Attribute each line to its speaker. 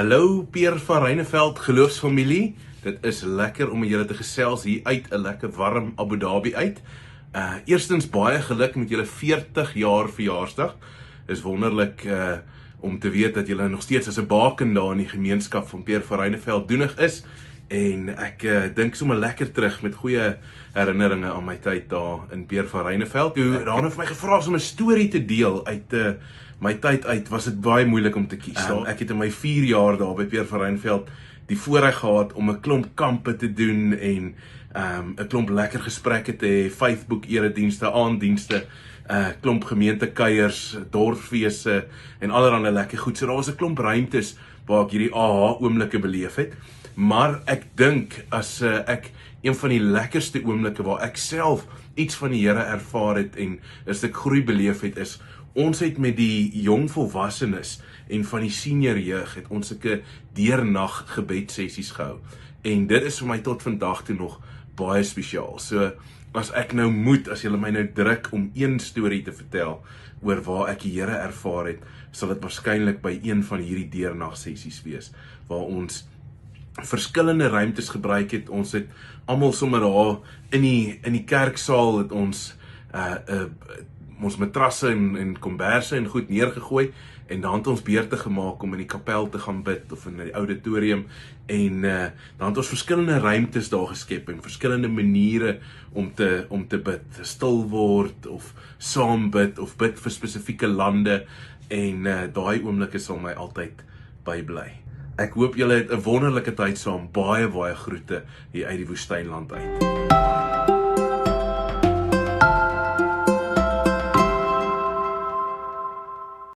Speaker 1: Hallo Pierre van Reineveld geloofsfamilie. Dit is lekker om met julle te gesels hier uit 'n lekker warm Abu Dhabi uit. Eerstens baie geluk met julle 40 jaar verjaarsdag. Is wonderlik om te weet dat julle nog steeds as 'n baken daar in die gemeenskap van Pierre van Reineveld doenig is. En ek dink sommer lekker terug met goeie herinneringe aan my tyd daar in Pierre van Reineveld. Toe Rane vir my gevra om 'n storie te deel uit my tyd uit, was dit baie moeilik om te kies. Ek het in my 4 jaar daar by Pierre van Reineveld die voorreg gehad om 'n klomp kampe te doen en 'n klomp lekker gesprekke te hê, Facebook eredienste, aanddienste, klomp gemeentekuiers, dorpsfeeste en allerlei lekker goed. So daar was 'n klomp ruimtes waar ek hierdie aha oomblikke beleef het. Maar ek dink as ek een van die lekkerste oomblikke waar ek self iets van die Here ervaar het en 'n stuk groei beleef het, is ons het met die jong volwassenes en van die senior jeug het ons 'n deernag gebedsessies gehou. En dit is vir my tot vandag toe nog baie spesiaal. So as ek nou moet, as julle my nou druk om een storie te vertel oor waar ek die Here ervaar het, sal dit waarskynlik by een van hierdie deernagsessies wees waar ons verskillende ruimtes gebruik het. Ons het almal sommer daar in die kerksaal het ons ons matrasse en komberse en goed neergegooi en dan het ons beurte gemaak om in die kapel te gaan bid of in die auditorium en dan het ons verskillende ruimtes daar geskep en verskillende maniere om te bid, stil word of saam bid of bid vir spesifieke lande en daai oomblikke sal my altyd bybly. Ek hoop julle het 'n wonderlike tyd saam. Baie groete hier uit die woestynland uit.